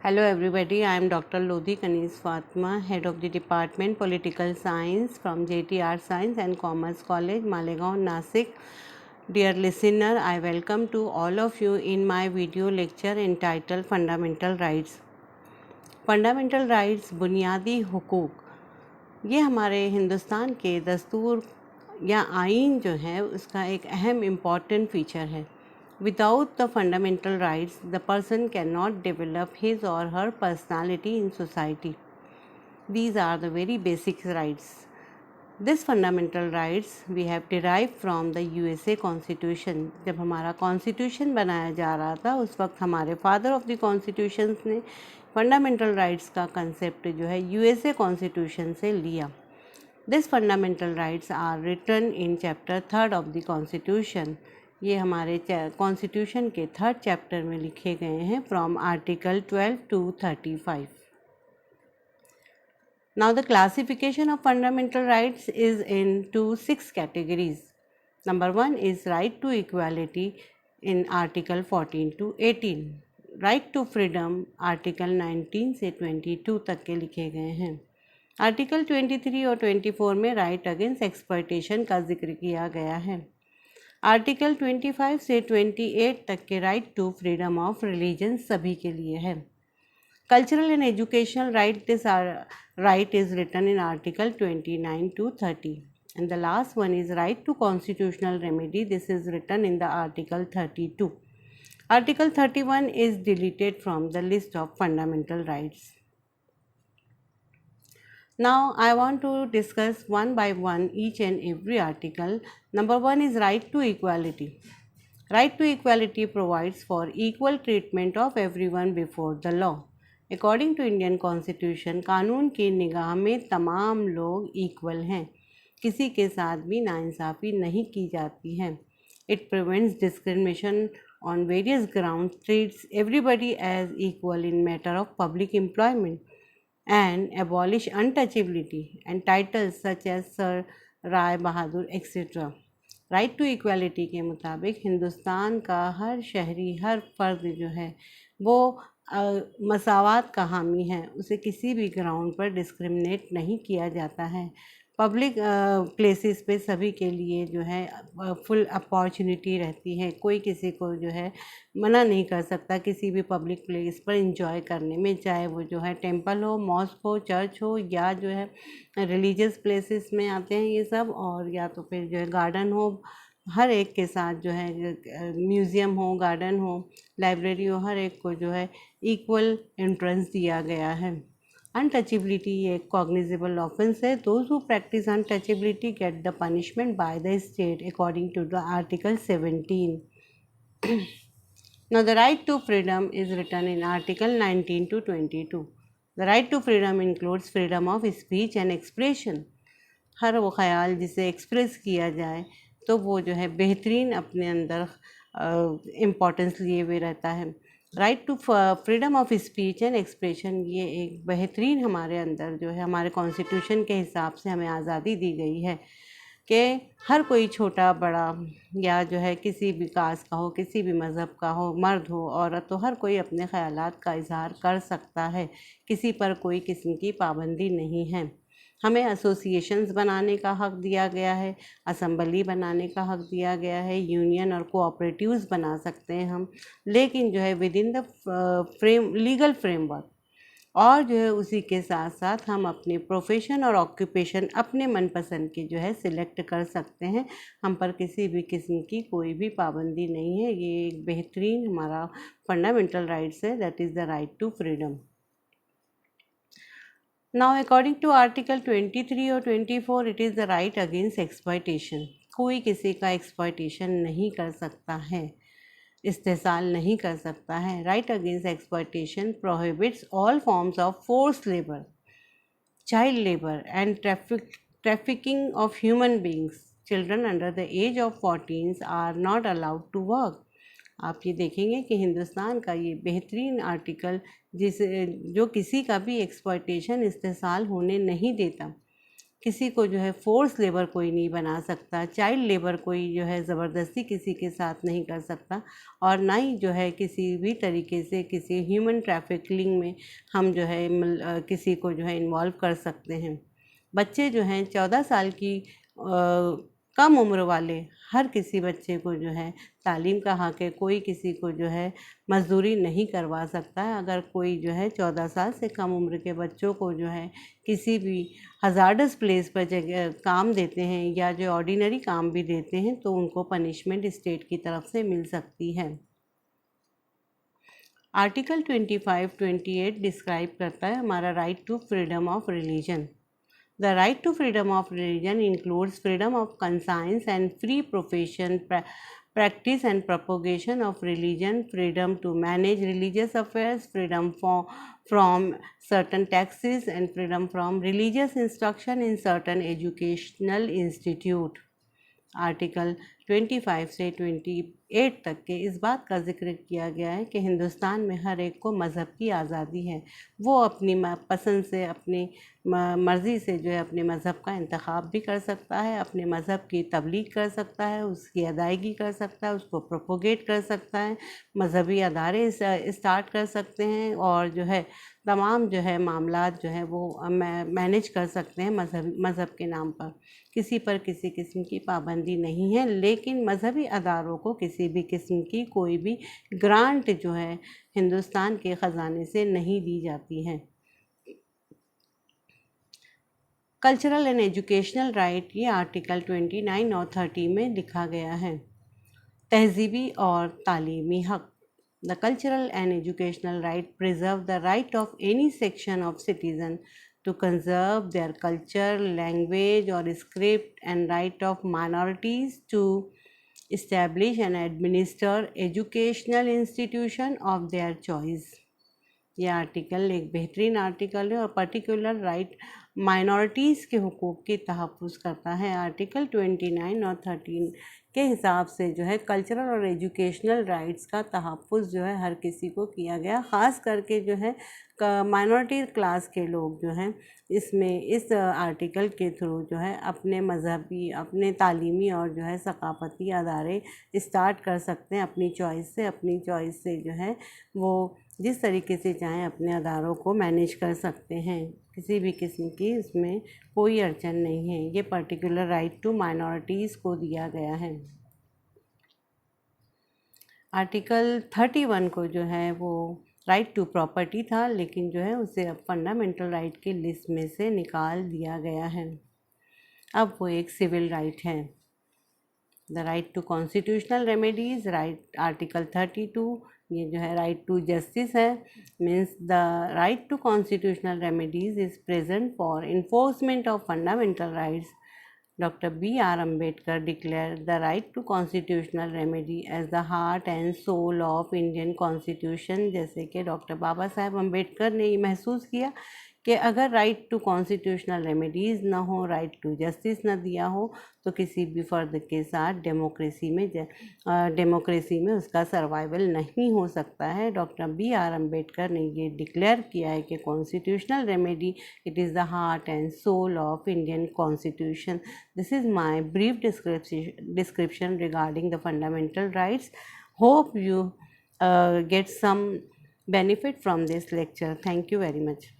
Hello everybody, I am Dr. Lodhi Kanis Fatma, Head of the Department Political Science from JTR Science and Commerce College, Malegaon, Nasik. Dear listener, I welcome to all of you in my video lecture entitled Fundamental Rights. Fundamental rights बुनियादी हुकूक, ये हमारे हिंदुस्तान के दस्तूर या आइन जो है उसका एक अहम इम्पॉर्टेंट फीचर है. Without the fundamental rights, the person cannot develop his or her personality in society. These are the very basic rights. This fundamental rights we have derived from the USA Constitution. जब हमारा constitution बनाया जा रहा था उस वक्त हमारे father of the constitution ने फंडामेंटल राइट्स का कंसेप्ट जो है USA कॉन्स्टिट्यूशन से लिया. These fundamental rights are written in chapter 3 of the Constitution. ये हमारे कॉन्स्टिट्यूशन के 3rd चैप्टर में लिखे गए हैं from article 12 to 35. Now the classification of fundamental rights is into 6 categories. Number 1 is right to equality in article 14 to 18. Right to freedom article 19 से 22 तक के लिखे गए हैं. आर्टिकल 23 और 24 में राइट अगेंस्ट एक्सप्लॉयटेशन का जिक्र किया गया है. आर्टिकल 25 से 28 तक के right to freedom of religion सभी के लिए है. Cultural and educational right, this right is written in article 29 to 30. And the last one is right to constitutional remedy, this is written in the article 32. Article 31 is deleted from the list of fundamental rights. Now I want to discuss one by one each and every article. Number 1 is right to equality. Right to equality provides for equal treatment of everyone before the law. According to Indian Constitution, कानून की निगाह में तमाम लोग equal हैं, किसी के साथ भी नाइंसाफ़ी नहीं की जाती है. It prevents discrimination on various grounds, treats everybody as equal in matter of public employment, and abolish untouchability and titles such as Sir, Rai Bahadur etc. Right to equality के मुताबिक हिंदुस्तान का हर शहरी, हर फर्द जो है वो मसावात का हामी है, उसे किसी भी ग्राउंड पर डिस्क्रिमिनेट नहीं किया जाता है. पब्लिक प्लेसेस पे सभी के लिए जो है फुल अपॉर्चुनिटी रहती है, कोई किसी को जो है मना नहीं कर सकता किसी भी पब्लिक प्लेस पर इंजॉय करने में, चाहे वो जो है टेंपल हो, मॉस्क हो, चर्च हो, या जो है रिलीजियस प्लेसेस में आते हैं ये सब, और या तो फिर जो है गार्डन हो. हर एक के साथ जो है म्यूज़ियम हो, गार्डन हो, लाइब्रेरी हो, हर एक को जो है इक्वल एंट्रेंस दिया गया है. अनटचेबिलिटी एक कॉग्निजेबल ऑफेंस है. Those who practice untouchability get the punishment by the state according to the article 17. Now the right to freedom is written in article 19 to 22. The right to freedom includes freedom of speech and expression. हर वो ख्याल जिसे express किया जाए तो वो जो है बेहतरीन अपने अंदर इम्पोर्टेंस लिए हुए रहता है. Right to freedom of speech and expression, ये एक बेहतरीन हमारे अंदर जो है हमारे कॉन्स्टिट्यूशन के हिसाब से हमें आज़ादी दी गई है कि हर कोई छोटा बड़ा या जो है किसी भी कास्ट का हो, किसी भी मज़हब का हो, मर्द हो औरत हो, हर कोई अपने ख़यालात का इजहार कर सकता है. किसी पर कोई किस्म की पाबंदी नहीं है. हमें एसोसिएशंस बनाने का हक़ दिया गया है, असम्बली बनाने का हक़ दिया गया है, यूनियन और कोऑपरेटिव्स बना सकते हैं हम, लेकिन जो है with in the legal framework, और जो है उसी के साथ साथ हम अपने प्रोफेशन और ऑक्यूपेशन अपने मनपसंद की जो है सिलेक्ट कर सकते हैं. हम पर किसी भी किस्म की कोई भी पाबंदी नहीं है. ये एक बेहतरीन हमारा फंडामेंटल राइट्स है, that is the right to freedom. Now according to article 23 or 24, it is the right against exploitation. कोई किसी का एक्सप्लॉयटेशन नहीं कर सकता है, इस्तेसाल नहीं कर सकता है. Right against exploitation prohibits all forms of force labour, child labour and trafficking of human beings. Children under the age of 14 are not allowed to work. आप ये देखेंगे कि हिंदुस्तान का ये बेहतरीन आर्टिकल जो किसी का भी एक्सप्लॉयटेशन इस्तेसाल होने नहीं देता. किसी को जो है फोर्स लेबर कोई नहीं बना सकता, चाइल्ड लेबर कोई जो है ज़बरदस्ती किसी के साथ नहीं कर सकता, और ना ही जो है किसी भी तरीके से किसी ह्यूमन ट्रैफिकिंग में हम जो है किसी को जो है इन्वॉल्व कर सकते हैं। बच्चे जो हैं 14 साल की कम उम्र वाले हर किसी बच्चे को जो है तालीम का हक़ है। कोई किसी को जो है मज़दूरी नहीं करवा सकता है। अगर कोई जो है 14 साल से कम उम्र के बच्चों को जो है किसी भी हज़ार्डस प्लेस पर जगह काम देते हैं या जो ऑर्डिनरी काम भी देते हैं तो उनको पनिशमेंट स्टेट की तरफ से मिल सकती है। आर्टिकल 25-28 डिस्क्राइब करता है हमारा right to freedom of religion. The right to freedom of religion includes freedom of conscience and free profession, practice and propagation of religion, freedom to manage religious affairs, freedom from certain taxes, and freedom from religious instruction in certain educational institute. Article 25 से 28 तक के इस बात का जिक्र किया गया है कि हिंदुस्तान में हर एक को मज़हब की आज़ादी है। वो अपनी पसंद से, अपनी मर्ज़ी से जो है अपने मज़हब का इंतखाब भी कर सकता है, अपने मज़हब की तबलीग कर सकता है, उसकी अदायगी कर सकता है, उसको प्रोपोगेट कर सकता है, मजहबी अदारे स्टार्ट कर सकते हैं, और जो है तमाम जो है मामलात जो है वो मैनेज कर सकते हैं मज़हब के नाम पर। किसी पर किसी किस्म की पाबंदी नहीं है, लेकिन मजहबी अदारों को किसी भी किस्म की कोई भी ग्रांट जो है हिंदुस्तान के ख़जाने से नहीं दी जाती है। कल्चरल एंड एजुकेशनल राइट, ये आर्टिकल 29 और 30 में लिखा गया है। तहजीबी और तालीमी हक़। The cultural and educational right preserve the right of any section of citizen to conserve their culture, language or script, and right of minorities to establish and administer educational institution of their choice। यह article एक बेहतरीन article है और particular right minorities के हुकूक़ की तहफ़्फ़ुज़ करता है। Article 29 और 13 के हिसाब से जो है कल्चरल और एजुकेशनल राइट्स का तहफ़्फ़ुज़ जो है हर किसी को किया गया, ख़ास करके जो है माइनॉरिटी क्लास के लोग जो हैं इसमें इस आर्टिकल के थ्रू जो है अपने मज़हबी, अपने तालीमी और जो है सकाफ़ती अदारे स्टार्ट कर सकते हैं अपनी चॉइस से जो है वो जिस तरीके से चाहें अपने अदारों को मैनेज कर सकते हैं। किसी भी किस्म की इसमें कोई अड़चन नहीं है। ये पर्टिकुलर राइट टू माइनॉरिटीज़ को दिया गया है। आर्टिकल 31 को जो है वो राइट टू प्रॉपर्टी था, लेकिन जो है उसे अब फंडामेंटल राइट की लिस्ट में से निकाल दिया गया है। अब वो एक सिविल राइट है। The right to constitutional remedies, right article 32, ये जो है राइट टू जस्टिस है। Means the right to constitutional remedies is present for enforcement of fundamental rights. Dr. B.R. Ambedkar declared the right to constitutional remedy as the heart and soul of Indian Constitution। जैसे कि doctor Baba Saheb Ambedkar ने ये महसूस किया कि अगर right to constitutional remedies ना हो, राइट टू जस्टिस ना दिया हो, तो किसी भी फ़र्द के साथ डेमोक्रेसी में उसका सर्वाइवल नहीं हो सकता है। Doctor B.R. अम्बेडकर ने ये डिक्लेयर किया है कि constitutional remedy it is the heart and soul of Indian constitution. This is my brief description regarding the fundamental rights. Hope you get some benefit from this lecture. Thank you very much.